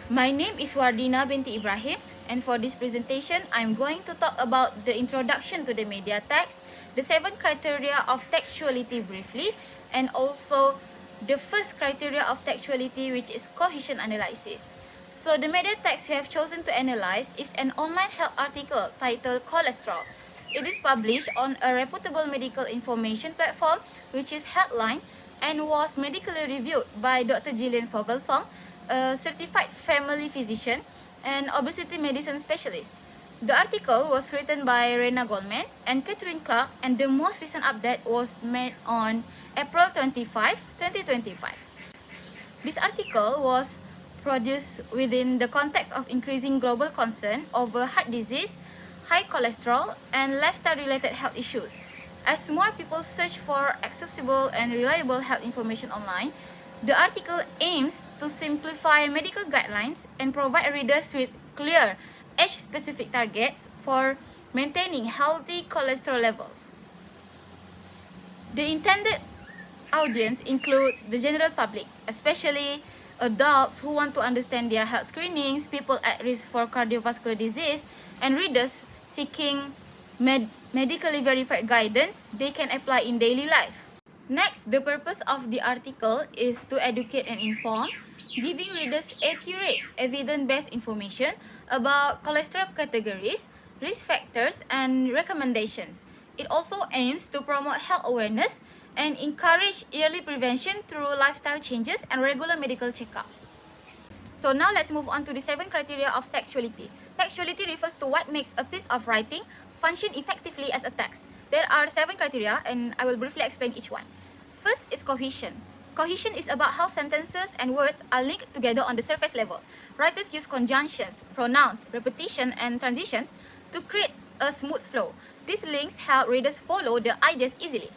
My name is Wardina binti Ibrahim, and for this presentation, I'm going to talk about the introduction to the media text, the 7 criteria of textuality briefly, and also the first criteria of textuality, which is cohesion analysis. So the media text we have chosen to analyze is an online health article titled Cholesterol. It is published on a reputable medical information platform, which is Healthline, and was medically reviewed by Dr. Gillian Fogelsong, a certified family physician and obesity medicine specialist. The article was written by Rena Goldman and Catherine Clark, and the most recent update was made on April 25, 2025. This article was produced within the context of increasing global concern over heart disease, high cholesterol, and lifestyle-related health issues. As more people search for accessible and reliable health information online, the article aims to simplify medical guidelines and provide readers with clear, age-specific targets for maintaining healthy cholesterol levels. The intended audience includes the general public, especially adults who want to understand their health screenings, people at risk for cardiovascular disease, and readers seeking medically verified guidance they can apply in daily life. Next, the purpose of the article is to educate and inform, giving readers accurate, evidence-based information about cholesterol categories, risk factors, and recommendations. It also aims to promote health awareness and encourage early prevention through lifestyle changes and regular medical checkups. So now let's move on to the 7 criteria of textuality. Textuality refers to what makes a piece of writing function effectively as a text. There are 7 criteria, and I will briefly explain each one. First is cohesion. Cohesion is about how sentences and words are linked together on the surface level. Writers use conjunctions, pronouns, repetition, and transitions to create a smooth flow. These links help readers follow the ideas easily.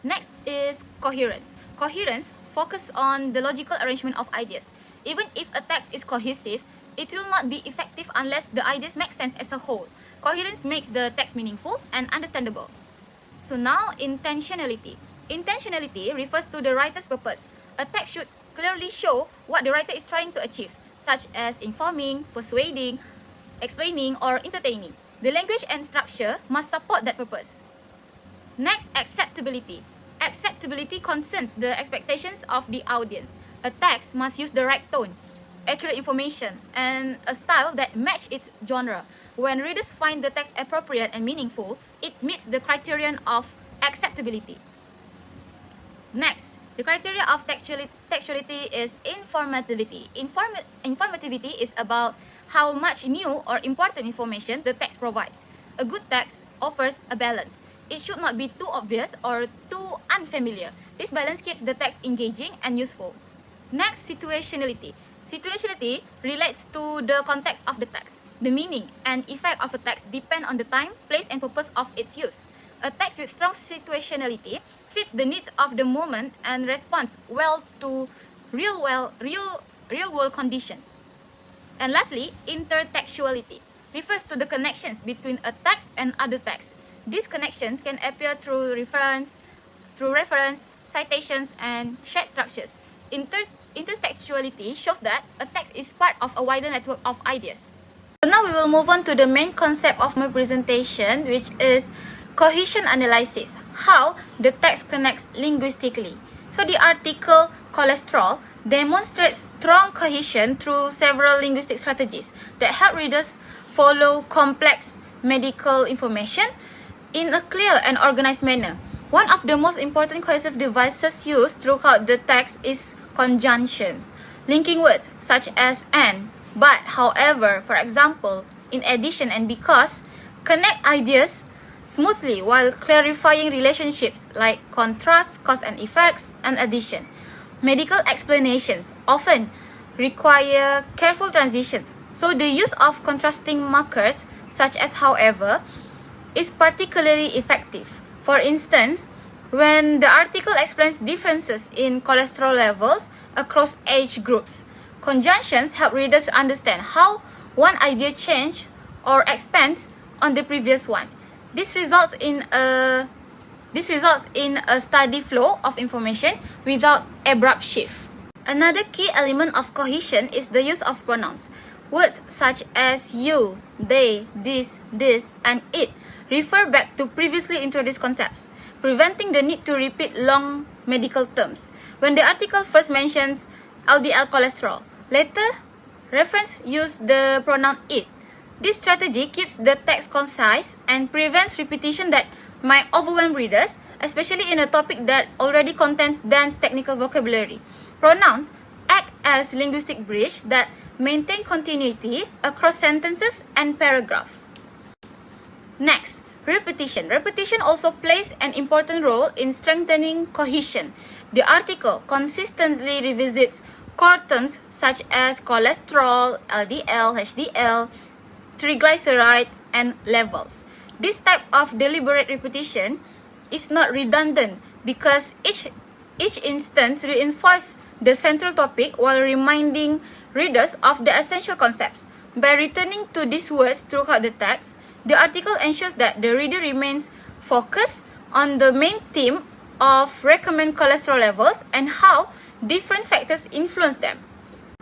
Next is coherence. Coherence focuses on the logical arrangement of ideas. Even if a text is cohesive, it will not be effective unless the ideas make sense as a whole. Coherence makes the text meaningful and understandable. So now, intentionality. Intentionality refers to the writer's purpose. A text should clearly show what the writer is trying to achieve, such as informing, persuading, explaining, or entertaining. The language and structure must support that purpose. Next, acceptability. Acceptability concerns the expectations of the audience. A text must use the right tone, accurate information, and a style that match its genre. When readers find the text appropriate and meaningful, it meets the criterion of acceptability. Next, the criteria of textuality is informativity. Informativity is about how much new or important information the text provides. A good text offers a balance. It should not be too obvious or too unfamiliar. This balance keeps the text engaging and useful. Next, situationality. Situationality relates to the context of the text. The meaning and effect of a text depend on the time, place, and purpose of its use. A text with strong situationality fits the needs of the moment and responds well to real-world conditions. And lastly, intertextuality refers to the connections between a text and other texts. These connections can appear through reference, citations, and shared structures. Intertextuality shows that a text is part of a wider network of ideas. So now we will move on to the main concept of my presentation, which is cohesion analysis, how the text connects linguistically. So the article Cholesterol demonstrates strong cohesion through several linguistic strategies that help readers follow complex medical information in a clear and organized manner. One of the most important cohesive devices used throughout the text is conjunctions, linking words such as and, but, however, for example, in addition and because, connect ideas smoothly while clarifying relationships like contrast, cause and effects, and addition. Medical explanations often require careful transitions, so the use of contrasting markers such as however is particularly effective. For instance, when the article explains differences in cholesterol levels across age groups, conjunctions help readers understand how one idea changes or expands on the previous one. This results in a steady flow of information without abrupt shift. Another key element of cohesion is the use of pronouns. Words such as you, they, this, and it refer back to previously introduced concepts, preventing the need to repeat long medical terms. When the article first mentions LDL cholesterol, later reference use the pronoun it. This strategy keeps the text concise and prevents repetition that might overwhelm readers, especially in a topic that already contains dense technical vocabulary. Pronouns act as linguistic bridge that maintain continuity across sentences and paragraphs. Next, repetition. Repetition also plays an important role in strengthening cohesion. The article consistently revisits core terms such as cholesterol, LDL, HDL, triglycerides, and levels. This type of deliberate repetition is not redundant because each instance reinforces the central topic while reminding readers of the essential concepts. By returning to these words throughout the text, the article ensures that the reader remains focused on the main theme of recommended cholesterol levels and how different factors influence them.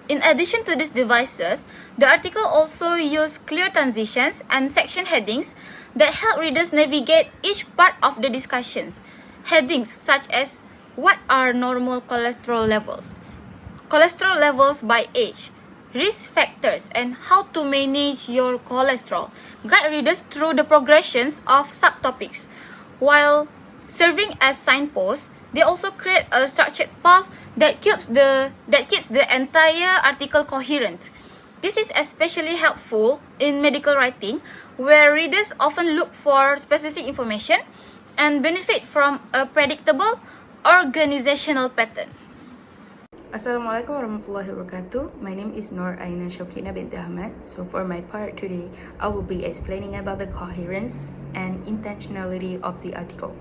In addition to these devices, the article also uses clear transitions and section headings that help readers navigate each part of the discussions. Headings such as what are normal cholesterol levels, cholesterol levels by age, risk factors, and how to manage your cholesterol guide readers through the progressions of subtopics. While serving as signposts, they also create a structured path that keeps the entire article coherent. This is especially helpful in medical writing, where readers often look for specific information and benefit from a predictable organizational pattern. Assalamualaikum warahmatullahi wabarakatuh. My name is Nur Aina Shokina binti Ahmad. So for my part today, I will be explaining about the coherence and intentionality of the article.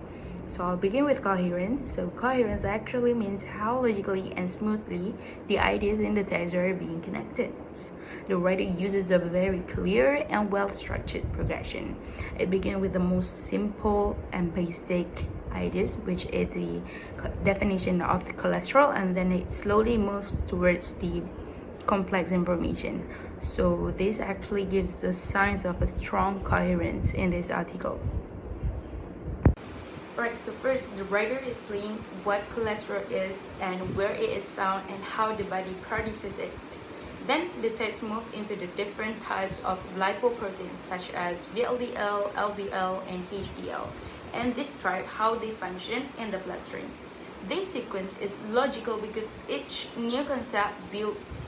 So I'll begin with coherence. So coherence actually means how logically and smoothly the ideas in the text are being connected. The writer uses a very clear and well-structured progression. It begins with the most simple and basic ideas, which is the definition of the cholesterol, and then it slowly moves towards the complex information. So this actually gives the signs of a strong coherence in this article. Alright, so first the writer explains what cholesterol is and where it is found and how the body produces it. Then the text moves into the different types of lipoproteins such as VLDL, LDL, and HDL, and describe how they function in the bloodstream. This sequence is logical because each new concept builds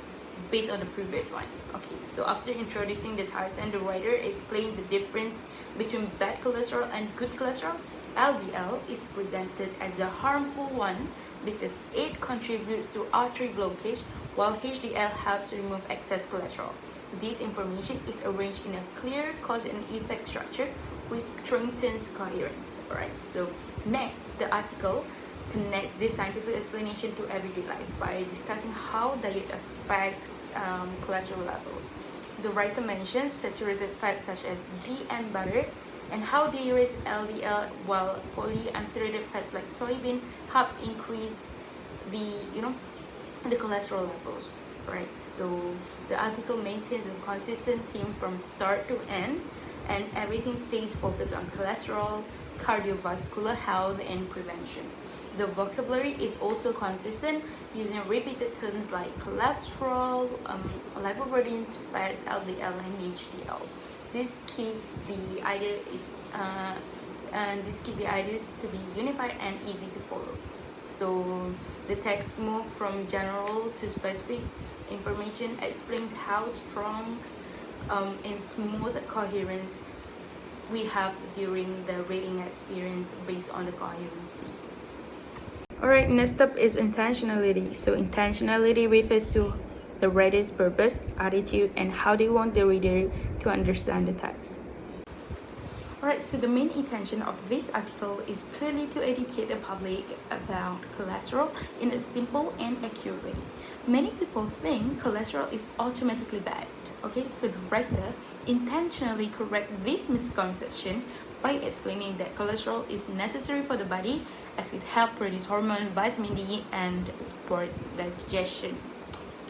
based on the previous one. Okay, so after introducing the types and the writer explained the difference between bad cholesterol and good cholesterol, LDL is presented as the harmful one because it contributes to artery blockage, while HDL helps remove excess cholesterol. This information is arranged in a clear cause and effect structure which strengthens coherence. Alright, so next the article connects this scientific explanation to everyday life by discussing how diet affects cholesterol levels. The writer mentions saturated fats such as ghee and butter and how they raise LDL, while polyunsaturated fats like soybean help increase the cholesterol levels. Right, so the article maintains a consistent theme from start to end, and everything stays focused on cholesterol, cardiovascular health, and prevention. The vocabulary is also consistent, using repeated terms like cholesterol, lipoproteins, fats, LDL, and HDL. This keeps the ideas to be unified and easy to follow. So the text moves from general to specific information, explains how strong and smooth coherence we have during the reading experience based on the coherency. Alright, next up is intentionality. So intentionality refers to the writer's purpose, attitude, and how they want the reader to understand the text. Alright, so the main intention of this article is clearly to educate the public about cholesterol in a simple and accurate way. Many people think cholesterol is automatically bad. Okay, so the writer intentionally corrects this misconception by explaining that cholesterol is necessary for the body as it helps produce hormone, vitamin D, and supports digestion.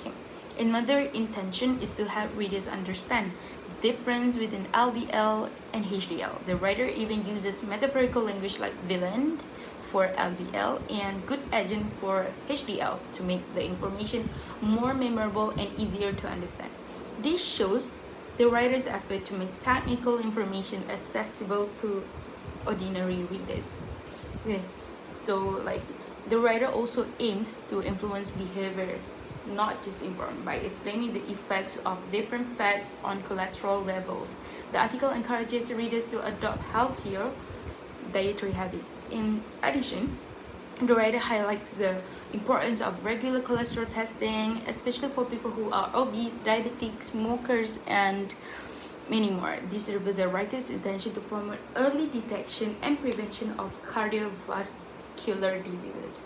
Okay. Another intention is to help readers understand the difference between LDL and HDL. The writer even uses metaphorical language like villain for LDL and good agent for HDL to make the information more memorable and easier to understand. This shows the writer's effort to make technical information accessible to ordinary readers. Okay, so the writer also aims to influence behavior, not just inform, by explaining the effects of different fats on cholesterol levels. The article encourages readers to adopt healthier dietary habits. In addition, the writer highlights the importance of regular cholesterol testing, especially for people who are obese, diabetic, smokers, and many more. This is the writer's intention to promote early detection and prevention of cardiovascular diseases.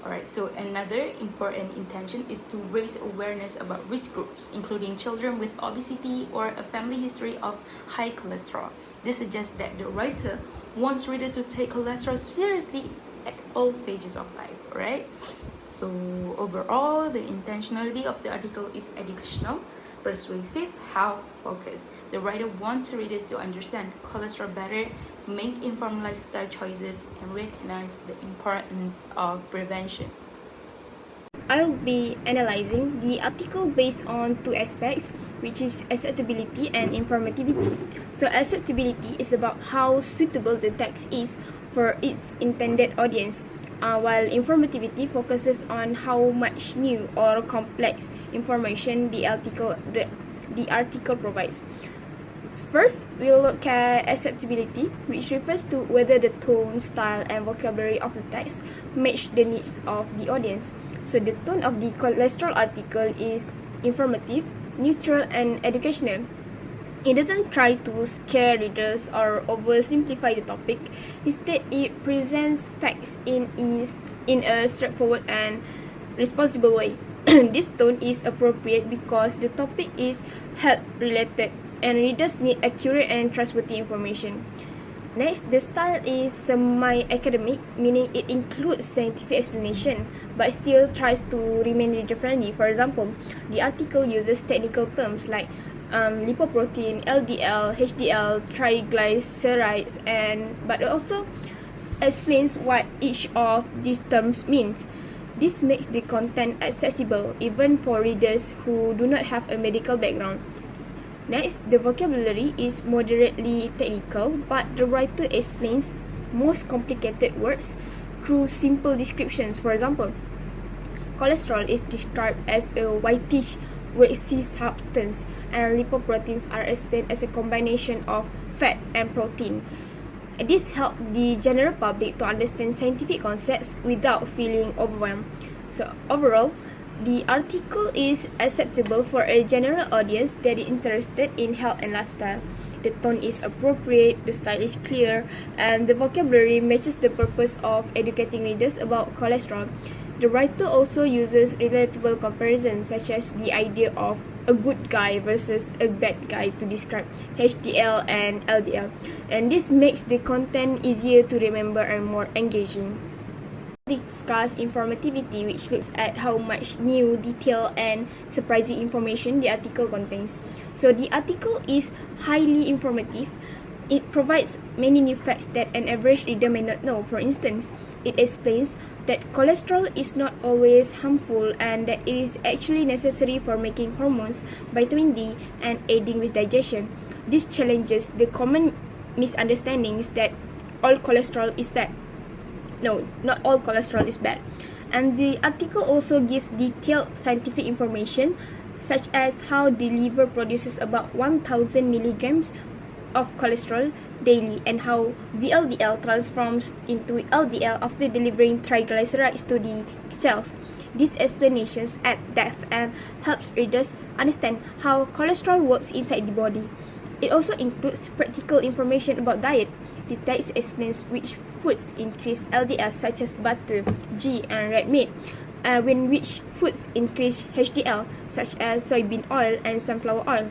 Alright, so another important intention is to raise awareness about risk groups, including children with obesity or a family history of high cholesterol. This suggests that the writer wants readers to take cholesterol seriously at all stages of life. Alright, so overall, the intentionality of the article is educational, persuasive, health focused. The writer wants readers to understand cholesterol better, make informed lifestyle choices, and recognize the importance of prevention. I'll be analyzing the article based on two aspects, which is acceptability and informativity. So acceptability is about how suitable the text is for its intended audience, while informativity focuses on how much new or complex information the article provides. First, we'll look at acceptability, which refers to whether the tone, style, and vocabulary of the text match the needs of the audience. So the tone of the cholesterol article is informative, neutral, and educational. It doesn't try to scare readers or oversimplify the topic. Instead, it presents facts in a straightforward and responsible way. This tone is appropriate because the topic is health-related and readers need accurate and trustworthy information. Next, the style is semi-academic, meaning it includes scientific explanation, but still tries to remain reader-friendly. For example, the article uses technical terms like lipoprotein, LDL, HDL, triglycerides, but it also explains what each of these terms means. This makes the content accessible even for readers who do not have a medical background. Next, the vocabulary is moderately technical, but the writer explains most complicated words through simple descriptions. For example, cholesterol is described as a whitish, waxy substance, and lipoproteins are explained as a combination of fat and protein. This helps the general public to understand scientific concepts without feeling overwhelmed. So overall, the article is acceptable for a general audience that is interested in health and lifestyle. The tone is appropriate, the style is clear, and the vocabulary matches the purpose of educating readers about cholesterol. The writer also uses relatable comparisons, such as the idea of a good guy versus a bad guy to describe HDL and LDL, and this makes the content easier to remember and more engaging. Discuss informativity, which looks at how much new, detailed, and surprising information the article contains. So the article is highly informative. It provides many new facts that an average reader may not know. For instance, it explains that cholesterol is not always harmful and that it is actually necessary for making hormones, vitamin D, and aiding with digestion. This challenges the common misunderstandings that all cholesterol is bad. No, not all cholesterol is bad. And the article also gives detailed scientific information, such as how the liver produces about 1,000 milligrams of cholesterol daily and how VLDL transforms into LDL after delivering triglycerides to the cells. These explanations add depth and helps readers understand how cholesterol works inside the body. It also includes practical information about diet. The text explains which foods increase LDL, such as butter, ghee, and red meat, and which foods increase HDL, such as soybean oil and sunflower oil.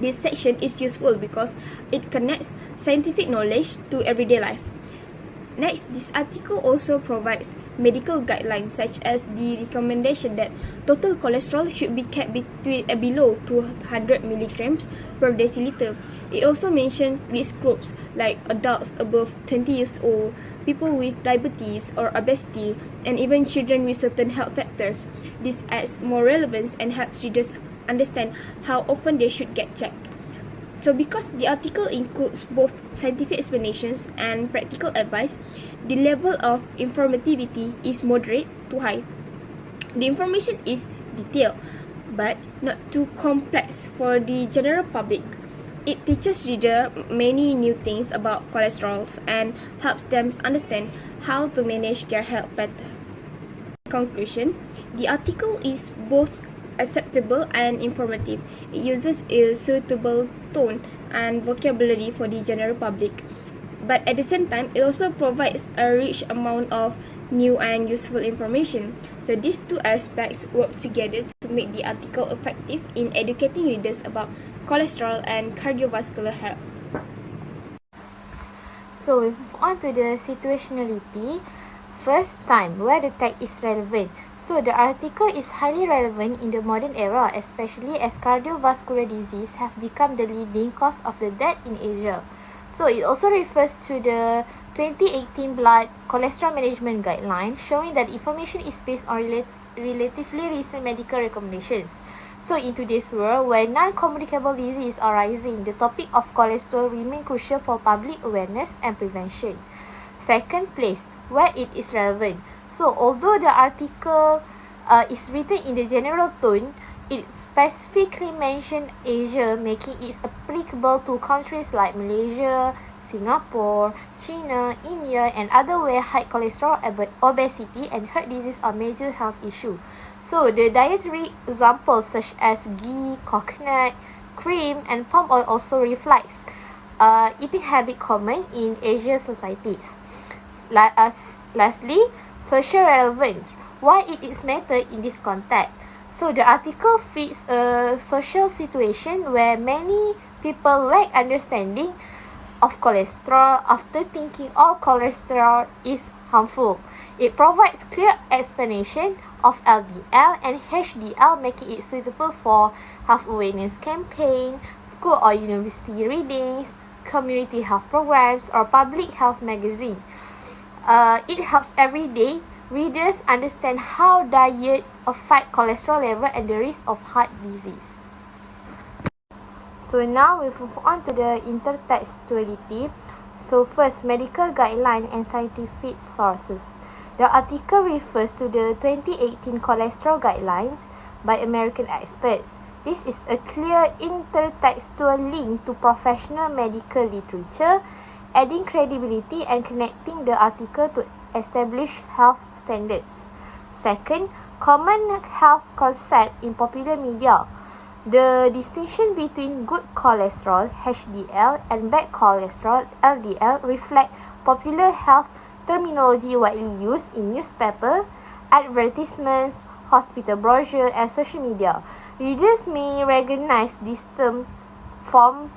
This section is useful because it connects scientific knowledge to everyday life. Next, this article also provides medical guidelines, such as the recommendation that total cholesterol should be kept below 200 milligrams per deciliter. It also mentions risk groups like adults above 20 years old, people with diabetes or obesity, and even children with certain health factors. This adds more relevance and helps readers understand how often they should get checked. So because the article includes both scientific explanations and practical advice, the level of informativity is moderate to high. The information is detailed, but not too complex for the general public. It teaches reader many new things about cholesterol and helps them understand how to manage their health better. In conclusion, the article is both acceptable and informative. It uses a suitable tone and vocabulary for the general public, but at the same time, it also provides a rich amount of new and useful information. So these two aspects work together to make the article effective in educating readers about cholesterol and cardiovascular health. So we move on to the situationality. First, time, where the text is relevant. So the article is highly relevant in the modern era, especially as cardiovascular disease have become the leading cause of the death in Asia. So it also refers to the 2018 blood cholesterol management guideline, showing that information is based on relatively recent medical recommendations. So in today's world, where non-communicable diseases are rising, the topic of cholesterol remains crucial for public awareness and prevention. Second place, where it is relevant. So although the article is written in the general tone, it specifically mentions Asia, making it applicable to countries like Malaysia, Singapore, China, India, and other where high cholesterol, obesity, and heart disease are major health issues. So the dietary examples such as ghee, coconut, cream, and palm oil also reflects eating habit common in Asian societies. Lastly, social relevance. Why it is matter in this context? So the article fits a social situation where many people lack understanding of cholesterol after thinking all cholesterol is harmful. It provides clear explanation of LDL and HDL, making it suitable for health awareness campaign, school or university readings, community health programs, or public health magazine. It helps everyday readers understand how diet affect cholesterol level and the risk of heart disease. So now we move on to the intertextuality. So first, medical guideline and scientific sources. The article refers to the 2018 cholesterol guidelines by American experts. This is a clear intertextual link to professional medical literature, adding credibility and connecting the article to established health standards. Second, common health concept in popular media. The distinction between good cholesterol (HDL) and bad cholesterol (LDL) reflect popular health terminology widely used in newspaper, advertisements, hospital brochure, and social media. Readers may recognize this term from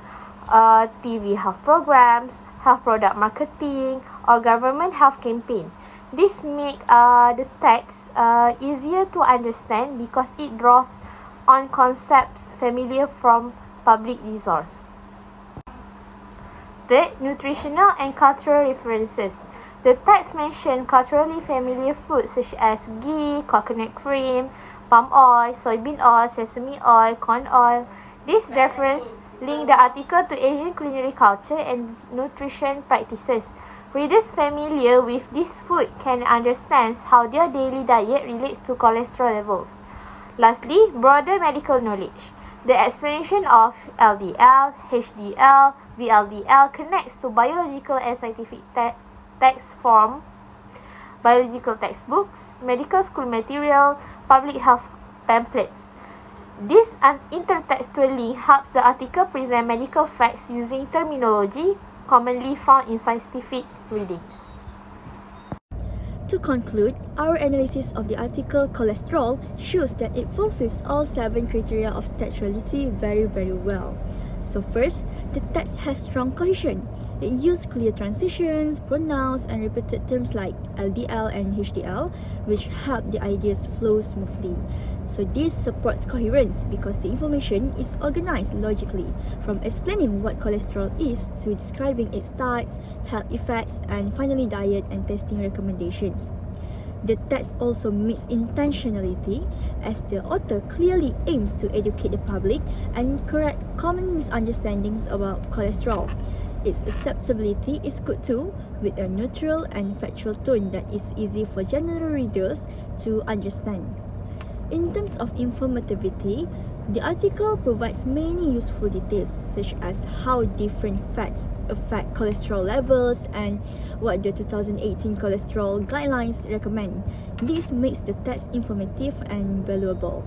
TV health programs, health product marketing, or government health campaign. This makes the text easier to understand because it draws on concepts familiar from public resource. Third, nutritional and cultural references. The text mentions culturally familiar foods such as ghee, coconut cream, palm oil, soybean oil, sesame oil, corn oil. These references link the article to Asian culinary culture and nutrition practices. Readers familiar with this food can understand how their daily diet relates to cholesterol levels. Lastly, broader medical knowledge. The explanation of LDL, HDL, VLDL connects to biological and scientific text from biological textbooks, medical school material, public health pamphlets. This intertextual link helps the article present medical facts using terminology commonly found in scientific readings. To conclude, our analysis of the article cholesterol shows that it fulfills all 7 criteria of textuality very well. So first, the text has strong cohesion. It uses clear transitions, pronouns, and repeated terms like LDL and HDL, which help the ideas flow smoothly. So this supports coherence because the information is organized logically, from explaining what cholesterol is to describing its types, health effects, and finally diet and testing recommendations. The text also meets intentionality as the author clearly aims to educate the public and correct common misunderstandings about cholesterol. Its acceptability is good too, with a neutral and factual tone that is easy for general readers to understand. In terms of informativity, the article provides many useful details such as how different fats affect cholesterol levels and what the 2018 cholesterol guidelines recommend. This makes the text informative and valuable.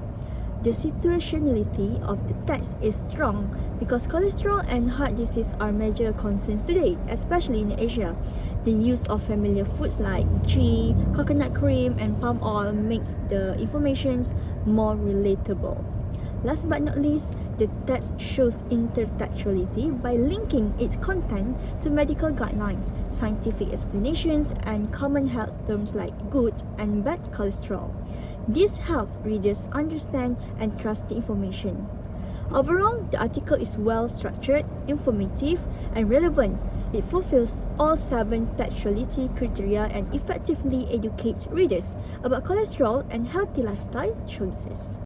The situationality of the text is strong because cholesterol and heart disease are major concerns today, especially in Asia. The use of familiar foods like ghee, coconut cream, and palm oil makes the information more relatable. Last but not least, the text shows intertextuality by linking its content to medical guidelines, scientific explanations, and common health terms like good and bad cholesterol. This helps readers understand and trust the information. Overall, the article is well structured, informative, and relevant. It fulfills all 7 textuality criteria and effectively educates readers about cholesterol and healthy lifestyle choices.